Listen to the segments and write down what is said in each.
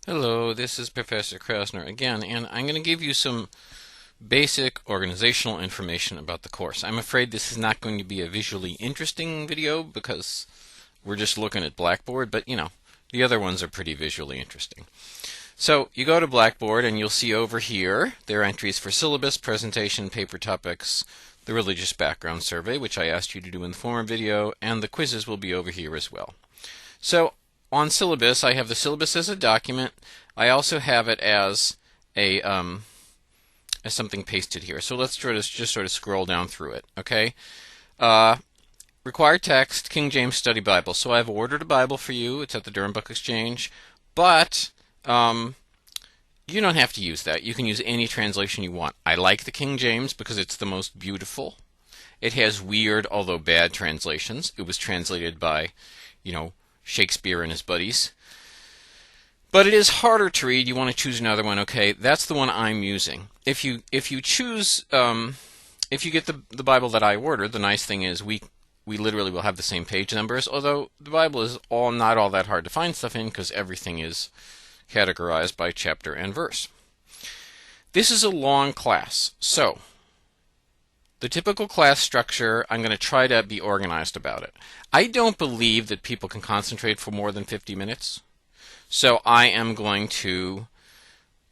Hello, this is Professor Krasner again, and I'm going to give you some basic organizational information about the course. I'm afraid this is not going to be a visually interesting video because we're just looking at Blackboard, but the other ones are pretty visually interesting. So you go to Blackboard and you'll see over here there are entries for syllabus, presentation, paper topics, the religious background survey, which I asked you to do in the former video, and the quizzes will be over here as well. So on syllabus, I have the syllabus as a document. I also have it as a as something pasted here. So let's just sort of scroll down through it. Okay. Required text, King James Study Bible. So I've ordered a Bible for you. It's at the Durham Book Exchange, but you don't have to use that. You can use any translation you want. I like the King James because it's the most beautiful. It has weird, although bad, translations. It was translated by, Shakespeare and his buddies. But it is harder to read. You want to choose another one. Okay, that's the one I'm using. If you choose, if you get the Bible that I ordered, the nice thing is we literally will have the same page numbers. Although the Bible is not all that hard to find stuff in because everything is categorized by chapter and verse. This is a long class, so the typical class structure, I'm going to try to be organized about it. I don't believe that people can concentrate for more than 50 minutes. So I am going to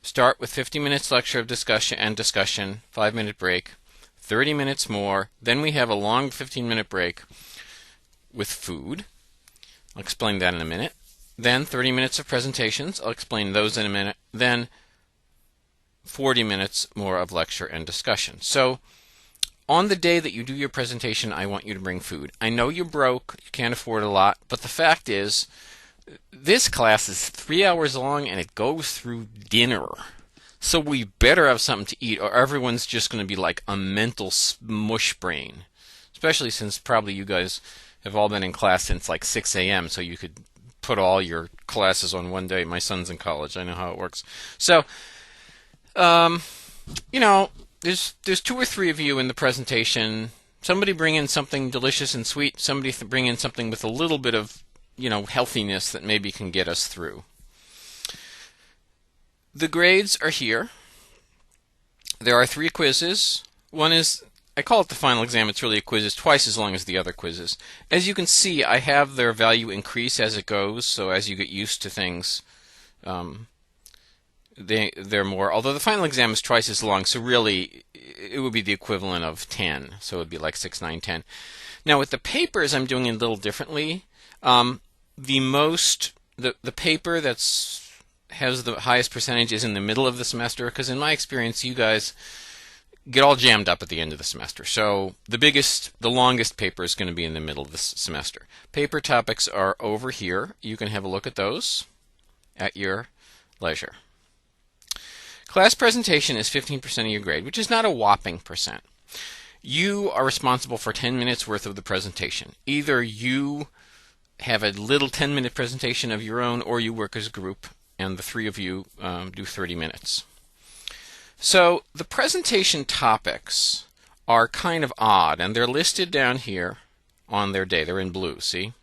start with 50 minutes lecture of discussion, 5-minute break, 30 minutes more. Then we have a long 15-minute break with food. I'll explain that in a minute. Then 30 minutes of presentations. I'll explain those in a minute. Then 40 minutes more of lecture and discussion. So on the day that you do your presentation, I want you to bring food. I know you're broke, you can't afford a lot, but the fact is, this class is 3 hours long and it goes through dinner. So we better have something to eat or everyone's just going to be like a mental smush brain. Especially since probably you guys have all been in class since like 6 a.m. so you could put all your classes on one day. My son's in college, I know how it works. So, there's 2 or 3 of you in the presentation. Somebody bring in something delicious and sweet. Somebody bring in something with a little bit of, healthiness that maybe can get us through. The grades are here. There are 3 quizzes. One is, I call it the final exam. It's really a quiz. It's twice as long as the other quizzes. As you can see, I have their value increase as it goes. So as you get used to things, they're more, although the final exam is twice as long, so really it would be the equivalent of 10, so it would be like 6, 9, 10. Now with the papers I'm doing it a little differently. The paper has the highest percentage is in the middle of the semester, because in my experience you guys get all jammed up at the end of the semester. So the longest paper is going to be in the middle of the semester. Paper topics are over here. You can have a look at those at your leisure. Class presentation is 15% of your grade, which is not a whopping percent. You are responsible for 10 minutes worth of the presentation. Either you have a little 10-minute presentation of your own, or you work as a group, and the 3 of you do 30 minutes. So the presentation topics are kind of odd, and they're listed down here on their day. They're in blue, see?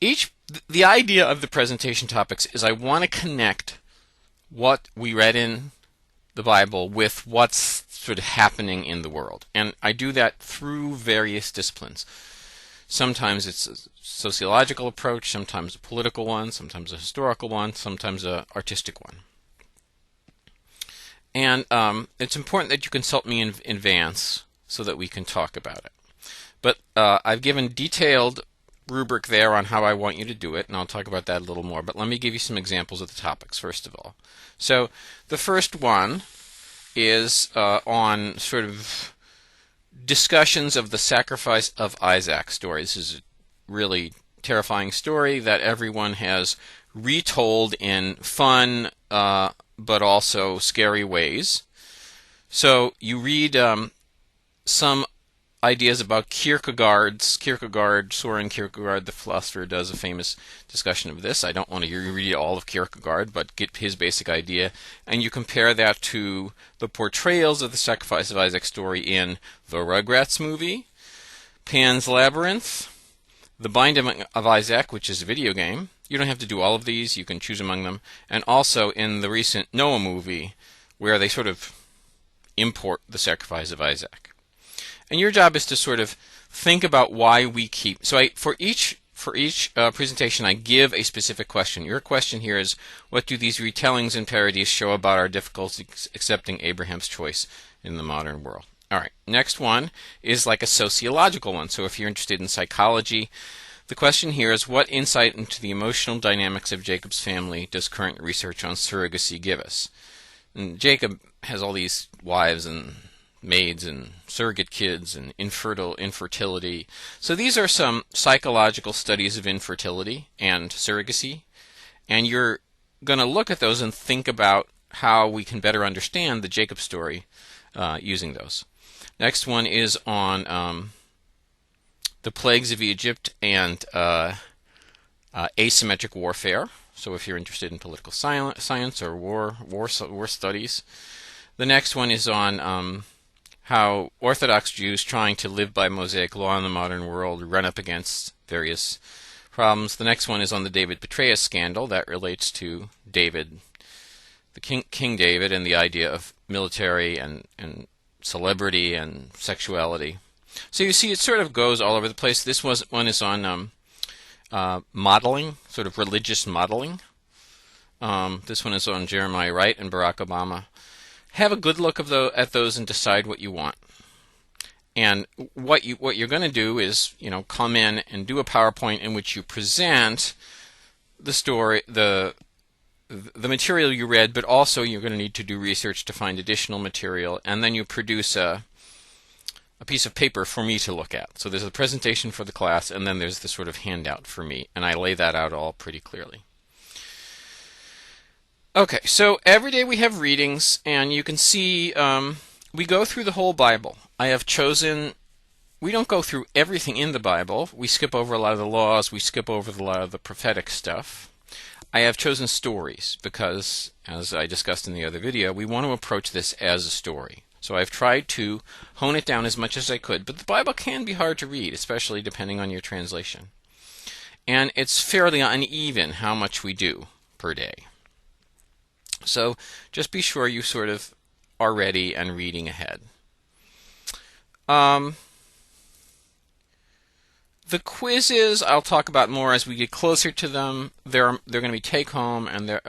The idea of the presentation topics is I want to connect what we read in the Bible with what's sort of happening in the world. And I do that through various disciplines. Sometimes it's a sociological approach, sometimes a political one, sometimes a historical one, sometimes an artistic one. And it's important that you consult me in advance so that we can talk about it. But I've given detailed rubric there on how I want you to do it, and I'll talk about that a little more. But let me give you some examples of the topics first of all. So the first one is on sort of discussions of the sacrifice of Isaac story. This is a really terrifying story that everyone has retold in fun but also scary ways. So you read some ideas about Soren Kierkegaard, the philosopher, does a famous discussion of this. I don't want to read all of Kierkegaard, but get his basic idea. And you compare that to the portrayals of the sacrifice of Isaac story in the Rugrats movie, Pan's Labyrinth, The Binding of Isaac, which is a video game. You don't have to do all of these. You can choose among them. And also in the recent Noah movie, where they sort of import the sacrifice of Isaac. And your job is to sort of think about why we keep. So for each presentation, I give a specific question. Your question here is, what do these retellings and parodies show about our difficulty accepting Abraham's choice in the modern world? All right, next one is like a sociological one. So if you're interested in psychology, the question here is, what insight into the emotional dynamics of Jacob's family does current research on surrogacy give us? And Jacob has all these wives and maids and surrogate kids and infertility. So these are some psychological studies of infertility and surrogacy. And you're going to look at those and think about how we can better understand the Jacob story using those. Next one is on the plagues of Egypt and asymmetric warfare. So if you're interested in political science or war studies. The next one is on how Orthodox Jews trying to live by Mosaic law in the modern world run up against various problems. The next one is on the David Petraeus scandal. That relates to David, the King David, and the idea of military and celebrity and sexuality. So you see, it sort of goes all over the place. This one is on modeling, sort of religious modeling. This one is on Jeremiah Wright and Barack Obama. Have a good look at those and decide what you want. And what you're going to do is, come in and do a PowerPoint in which you present the story, the material you read, but also you're going to need to do research to find additional material, and then you produce a piece of paper for me to look at. So there's a presentation for the class, and then there's the sort of handout for me, and I lay that out all pretty clearly. Okay, so every day we have readings, and you can see we go through the whole Bible. We don't go through everything in the Bible. We skip over a lot of the laws. We skip over a lot of the prophetic stuff. I have chosen stories because, as I discussed in the other video, we want to approach this as a story. So I've tried to hone it down as much as I could, but the Bible can be hard to read, especially depending on your translation. And it's fairly uneven how much we do per day. So just be sure you sort of are ready and reading ahead. The quizzes I'll talk about more as we get closer to them. They're going to be take home, and they're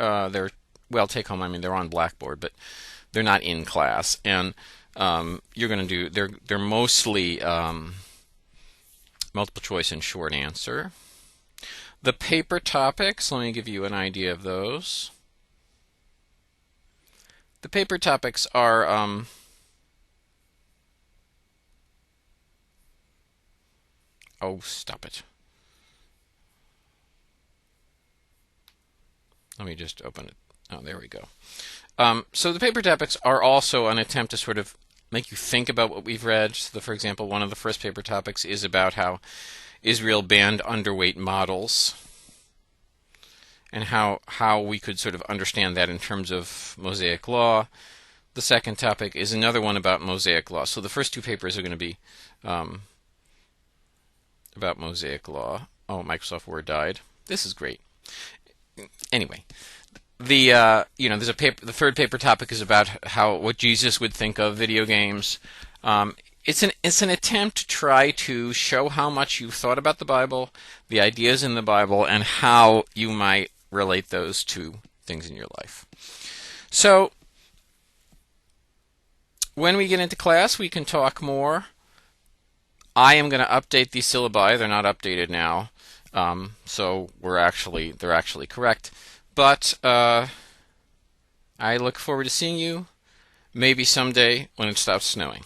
take home. I mean, they're on Blackboard, but they're not in class. And you're going to do they're mostly multiple choice and short answer. The paper topics. Let me give you an idea of those. The paper topics are oh, stop it. Let me just open it. Oh, there we go. So the paper topics are also an attempt to sort of make you think about what we've read. So, for example, one of the first paper topics is about how Israel banned underweight models and how we could sort of understand that in terms of Mosaic law. The second topic is another one about Mosaic law. So the first two papers are going to be about Mosaic law. Oh, Microsoft Word died. This is great. Anyway, there's a paper. The third paper topic is about what Jesus would think of video games. It's an attempt to try to show how much you've thought about the Bible, the ideas in the Bible, and how you might relate those to things in your life. So when we get into class, we can talk more. I am going to update these syllabi. They're not updated now, so they're actually correct. But I look forward to seeing you maybe someday when it stops snowing.